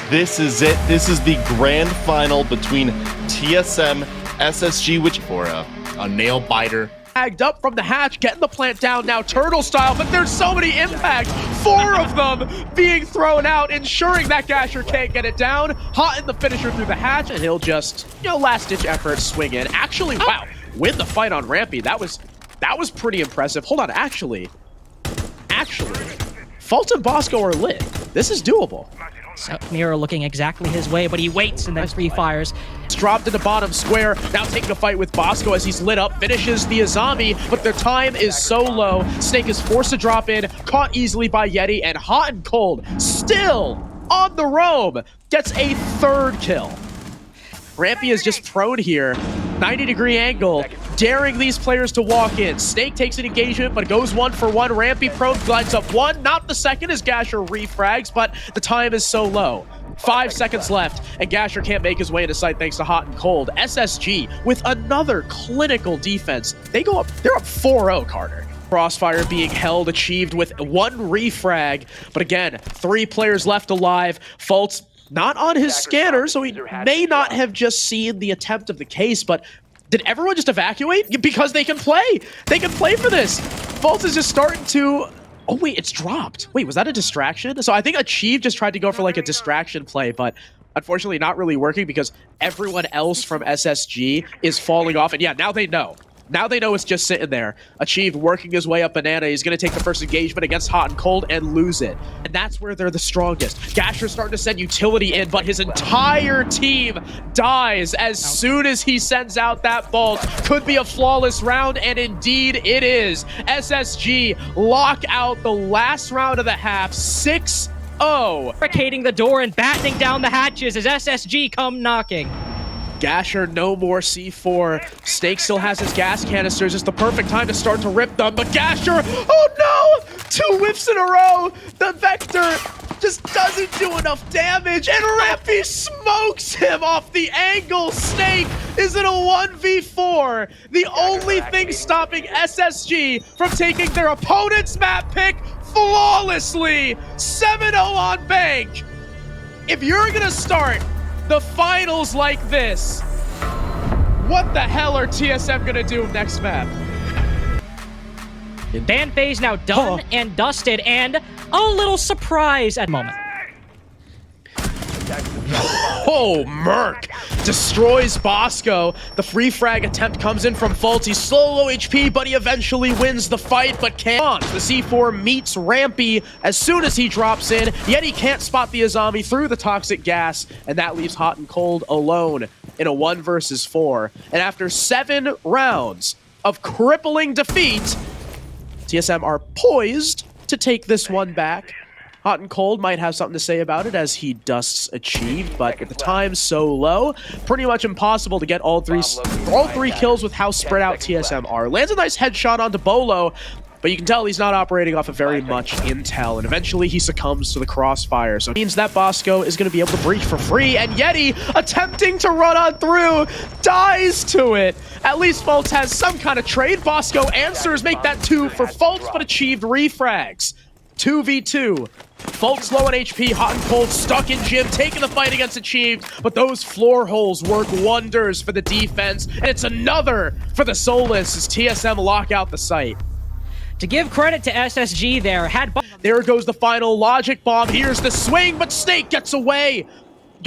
This is it. This is the grand final between TSM, SSG, which for a nail biter. Tagged up from the hatch, getting the plant down now, turtle style, but there's so many impacts. 4 of them being thrown out, ensuring that Gasher can't get it down. Hot in the finisher through the hatch, and he'll just, last-ditch effort, swing in. Actually, wow, win the fight on Rampy. That was pretty impressive. Hold on, actually, Fault and Bosco are lit. This is doable. So Miro looking exactly his way, but he waits and then refires. It's dropped in the bottom square, now taking a fight with Bosco as he's lit up, finishes the Azami, but their time is so low. Snake is forced to drop in, caught easily by Yeti, and Hot and Cold, still on the roam, gets a 3rd kill. Rampy is just prone here, 90-degree angle, daring these players to walk in. Snake takes an engagement, but goes 1 for 1. Rampy prone glides up 1, not the second as Gasher refrags, but the time is so low. 5 seconds left, and Gasher can't make his way into sight thanks to Hot and Cold. SSG with another clinical defense. They're up 4-0, Carter. Crossfire being held, achieved with 1 refrag, but again, 3 players left alive. Fault's not on his scanner, so he may not have just seen the attempt of the case, but did everyone just evacuate? Because they can play! They can play for this! Fault is just starting to... Oh wait, it's dropped. Wait, was that a distraction? So I think Achieve just tried to go for like a distraction play, but unfortunately not really working because everyone else from SSG is falling off. And yeah, now they know. Now they know it's just sitting there. Achieve working his way up Banana. He's going to take the first engagement against Hot and Cold and lose it. And that's where they're the strongest. Gasher's starting to send utility in, but his entire team dies as soon as he sends out that bolt. Could be a flawless round, and indeed it is. SSG lock out the last round of the half, 6-0. Barricading the door and battening down the hatches as SSG come knocking. Gasher, no more C4. Snake still has his gas canisters. It's the perfect time to start to rip them, but Gasher, oh no! 2 whiffs in a row! The Vector just doesn't do enough damage, and Rampy smokes him off the angle. Snake is in a 1v4. The only thing stopping SSG from taking their opponent's map pick flawlessly. 7-0 on bank. If you're gonna start the finals like this, what the hell are TSM gonna do next map? Ban phase now done and dusted, and a little surprise at the moment. Oh, Merc destroys Bosco. The free frag attempt comes in from Fault. He's slow, low HP, but he eventually wins the fight, but can't. The C4 meets Rampy as soon as he drops in, yet he can't spot the Azami through the toxic gas, and that leaves Hot and Cold alone in a 1 versus 4. And after 7 rounds of crippling defeat, TSM are poised to take this one back. Hot and Cold might have something to say about it as he dusts Achieved, but with the time so low, pretty much impossible to get all three kills with how spread out TSM are. Lands a nice headshot onto Beaulo, but you can tell he's not operating off of very much intel, and eventually he succumbs to the crossfire. So it means that Bosco is going to be able to breach for free, and Yeti, attempting to run on through, dies to it. At least Faults has some kind of trade. Bosco answers, make that 2 for Faults, but Achieved refrags. 2v2. Fault's low on HP, Hot and Cold stuck in gym, taking the fight against Achieved, but those floor holes work wonders for the defense, and it's another for the Soulless as TSM lock out the site. To give credit to SSG there goes the final logic bomb. Here's the swing, but Snake gets away.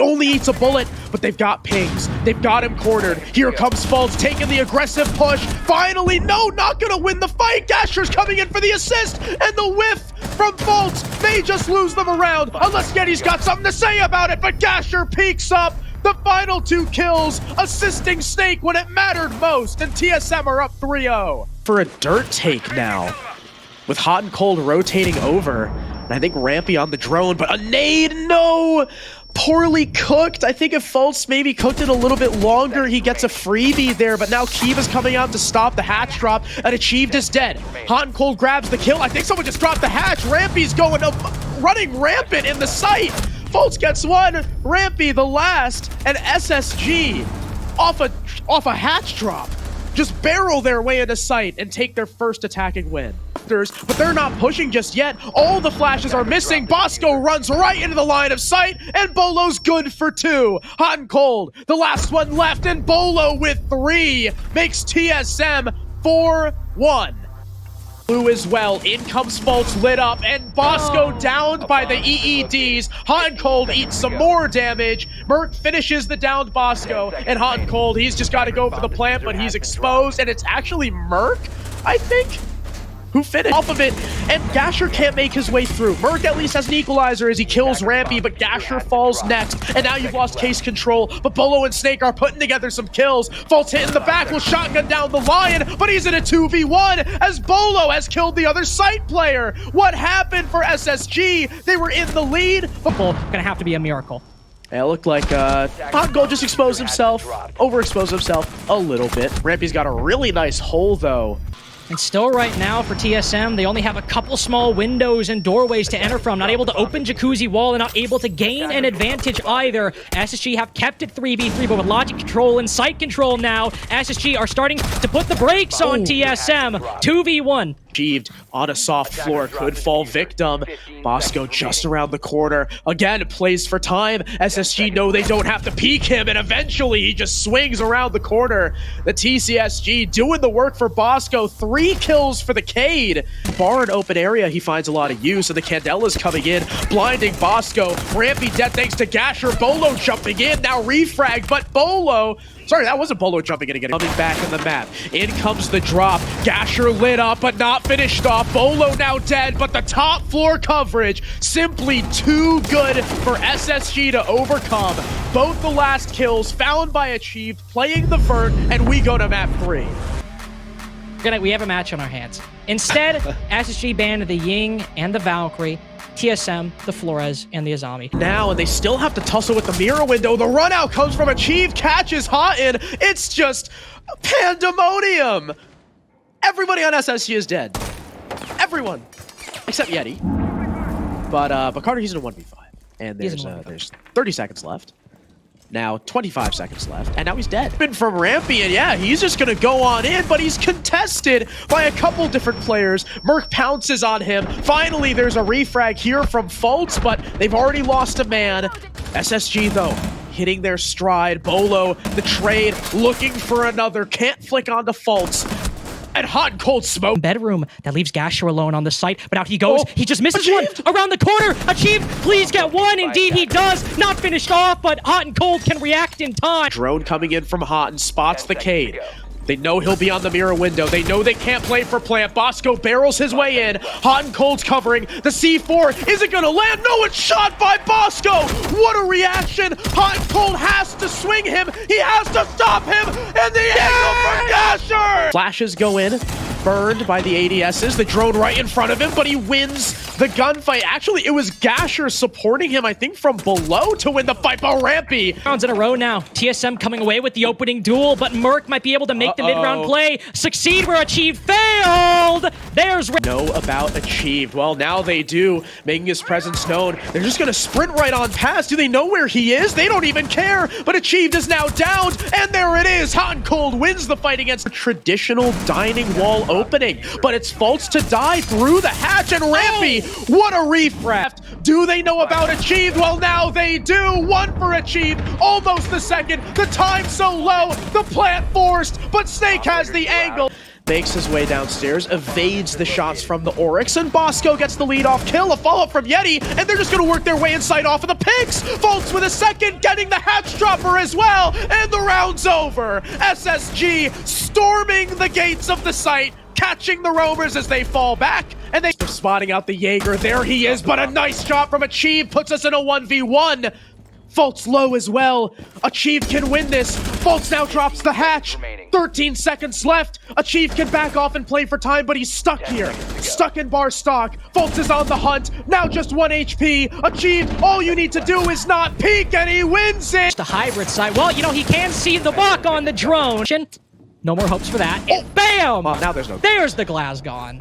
Only eats a bullet, but they've got pings. They've got him cornered. Here comes Faults taking the aggressive push. Finally, no, not gonna win the fight. Gasher's coming in for the assist, and the whiff from Faults may just lose them around, unless Yeti's got something to say about it, but Gasher peeks up. The final 2 kills, assisting Snake when it mattered most, and TSM are up 3-0. For a dirt take now, with Hot and Cold rotating over, and I think Rampy on the drone, but a nade, no! Poorly cooked. I think if Faults maybe cooked it a little bit longer, he gets a freebie there, but now Kiva's coming out to stop the hatch drop, and Achieved is dead. Hot and Cold grabs the kill. I think someone just dropped the hatch. Rampy's going up, running rampant in the site. Faults gets 1, Rampy the last, and SSG off a hatch drop just barrel their way into sight and take their first attacking win. But they're not pushing just yet. All the flashes are missing. Bosco runs right into the line of sight, and Beaulo's good for 2. Hot and cold, the last one left, and Beaulo with 3 makes TSM 4-1. Blue as well. In comes Fultz lit up, and Bosco downed by the EEDs. Hot and Cold eats some more damage. Merc finishes the downed Bosco, and Hot and Cold, he's just got to go for the plant, but he's exposed, and it's actually Merc, I think, who finished off of it, and Gasher can't make his way through. Merc at least has an equalizer as he kills Rampy, but Gasher falls next, and now you've lost case control, but Beaulo and Snake are putting together some kills. Fultz hit in the back, will shotgun down the Lion, but he's in a 2v1 as Beaulo has killed the other site player. What happened for SSG? They were in the lead. Gonna have to be a miracle. It looked like Hot Gold just exposed himself, overexposed himself a little bit. Rampy's got a really nice hole though. And still right now for TSM, they only have a couple small windows and doorways to enter from. Not able to open Jacuzzi Wall and not able to gain an advantage either. SSG have kept it 3v3, but with logic control and site control now, SSG are starting to put the brakes on TSM. 2v1. Achieved on a soft floor, could fall victim. Bosco just around the corner. Again, plays for time. SSG know they don't have to peek him, and eventually he just swings around the corner. The TCSG doing the work for Bosco. 3 kills for the Cade. Bar in open area, he finds a lot of use, and the Candela's coming in, blinding Bosco. Rampy dead thanks to Gasher. Beaulo jumping in, now refrag, but Beaulo... Sorry, that wasn't Beaulo jumping in again. Coming back in the map. In comes the drop. Gasher lit up, but not finished off. Beaulo now dead, but the top floor coverage simply too good for SSG to overcome. Both the last kills found by Achieved, playing the Vert, and we go to map 3. We have a match on our hands. Instead, SSG banned the Ying and the Valkyrie. TSM, the Flores, and the Azami. Now, and they still have to tussle with the mirror window. The run out comes from Achieve, catches Hot in. It's just pandemonium. Everybody on SSG is dead. Everyone, except Yeti. But Carter, he's in a 1v5. And there's 30 seconds left. Now, 25 seconds left, and now he's dead. Been from Rampy, and yeah, he's just gonna go on in, but he's contested by a couple different players. Merc pounces on him. Finally, there's a refrag here from Fultz, but they've already lost a man. SSG, though, hitting their stride. Beaulo, the trade, looking for another. Can't flick onto Fultz. And Hot and Cold smoke. Bedroom that leaves Gasher alone on the site, but out he goes. He just misses one around the corner. Achieved, please get one. Indeed he does. Not finished off, but Hot and Cold can react in time. Drone coming in from Hot and spots the Cade. They know he'll be on the mirror window. They know they can't play for plant. Bosco barrels his way in. Hot and Cold's covering. The C4 isn't gonna land. No, it's shot by Bosco. What a reaction. Hot and Cold has to swing him. He has to stop him. And the angle for Gasher. Flashes go in. Burned by the ADSs. The drone right in front of him, but he wins the gunfight. Actually, it was Gasher supporting him, I think, from below to win the fight. But Rampy. Rounds in a row now. TSM coming away with the opening duel, but Merc might be able to make the mid-round play. Succeed where Achieved failed. There's... Know about Achieved. Well, now they do, making his presence known. They're just gonna sprint right on past. Do they know where he is? They don't even care. But Achieved is now downed, and there it is. Hot and Cold wins the fight against the traditional dining wall opening, but it's Fultz to die through the hatch, and Rampy, what a refract. Do they know about Achieved? Well, now they do. One for Achieved, almost the second. The time so low, the plant forced, but Snake has the angle. Makes his way downstairs, evades the shots from the Oryx, and Bosco gets the lead-off kill. A follow-up from Yeti, and they're just going to work their way inside off of the picks. Fultz with a second, getting the hatch dropper as well, and the round's over. SSG storming the gates of the site, catching the roamers as they fall back, and they're spotting out the Jaeger. There he is, but a nice shot from Achieve puts us in a 1v1. Fultz low as well. Achieve can win this. Fultz now drops the hatch. 13 seconds left. Achieve can back off and play for time, but he's stuck here. Stuck in bar stock. Fultz is on the hunt. Now just 1 HP. Achieve, all you need to do is not peek, and he wins it. The hybrid side. Well, you know, he can see the buck on the drone. No more hopes for that. And bam! Now there's no... There's the glass gone.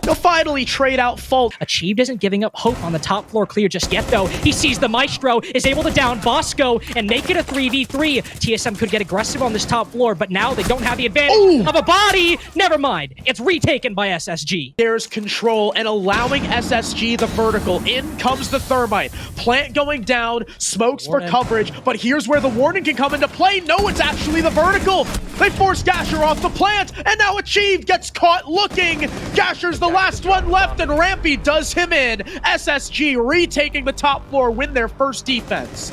They'll finally trade out Fault. Achieved isn't giving up hope on the top floor clear just yet, though. He sees the Maestro, is able to down Bosco and make it a 3v3. TSM could get aggressive on this top floor, but now they don't have the advantage of a body. Never mind. It's retaken by SSG. There's control and allowing SSG the vertical. In comes the Thermite. Plant going down, smokes for coverage, but here's where the warning can come into play. No, it's actually the vertical. They force Gasher off the plant, and now Achieved gets caught looking. Gasher's the last one left, and Rampy does him in. SSG retaking the top floor, win their first defense.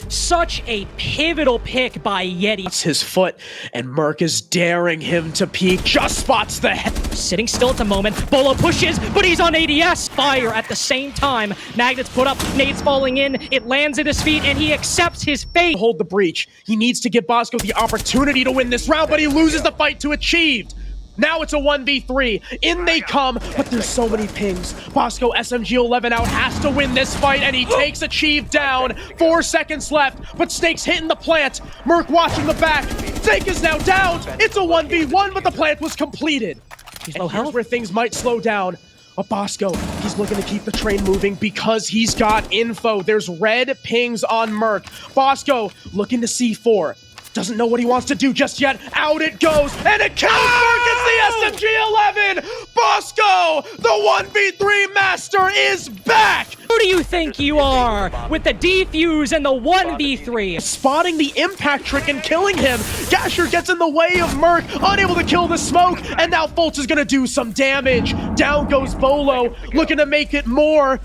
Such a pivotal pick by Yeti. It's his foot, and Merc is daring him to peek. Just spots the head. Sitting still at the moment. Beaulo pushes, but he's on ADS. Fire at the same time. Magnets put up, nades falling in. It lands at his feet, and he accepts his fate. Hold the breach. He needs to give Bosco the opportunity to win this round, but he loses the fight to Achieved. Now it's a 1v3. In they come, but there's so many pings. Bosco, SMG 11 out, has to win this fight, and he takes Achieved down. 4 seconds left, but Snake's hitting the plant. Merc watching the back. Snake is now down. It's a 1v1, but the plant was completed. He's And low here's health. where things might slow down. But Bosco, he's looking to keep the train moving because he's got info. There's red pings on Merc. Bosco looking to C4. Doesn't know what he wants to do just yet. Out it goes, and it kills Merc. It's the SMG-11. Bosco, the 1v3 master, is back. Who do you think you are? With the defuse and the 1v3. Spotting the impact trick and killing him. Gasher gets in the way of Merc, unable to kill the smoke, and now Fultz is gonna do some damage. Down goes Beaulo, looking to make it more.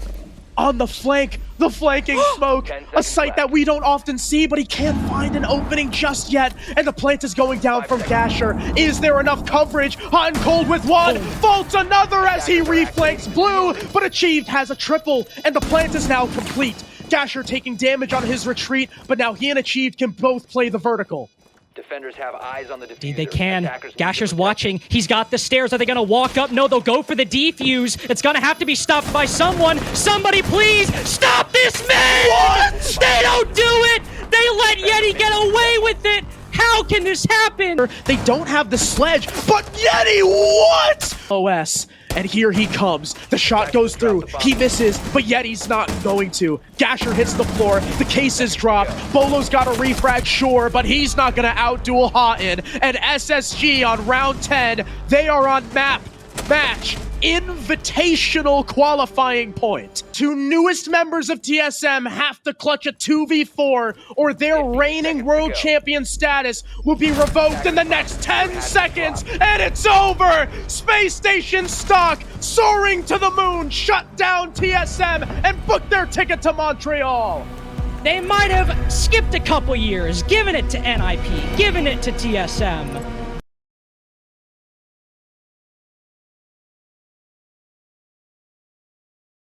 On the flank, the flanking smoke, a sight that we don't often see, but he can't find an opening just yet, and the plant is going down from Gasher. Is there enough coverage? Hot and cold with one, Fultz another as he reflanks Blue, but Achieved has a triple, and the plant is now complete. Gasher taking damage on his retreat, but now he and Achieved can both play the vertical. Defenders have eyes on the defender. Indeed they can. Gasher's watching. He's got the stairs. Are they going to walk up? No, they'll go for the defuse. It's going to have to be stopped by someone. Somebody please stop this man! What? They don't do it! They let Yeti get away with it! How can this happen? They don't have the sledge, but Yeti, what? OS, and here he comes. The shot goes through. He misses, but Yeti's not going to. Gasher hits the floor. The case is dropped. Bolo's got a refrag, sure, but he's not going to outduel Houghton. And SSG on round 10, they are on match Invitational qualifying point. Two newest members of TSM have to clutch a 2v4 or their reigning world champion status will be revoked in the next 10 seconds, and it's over! Space Station stock soaring to the moon shut down TSM and booked their ticket to Montreal. They might have skipped a couple years, given it to NIP, given it to TSM.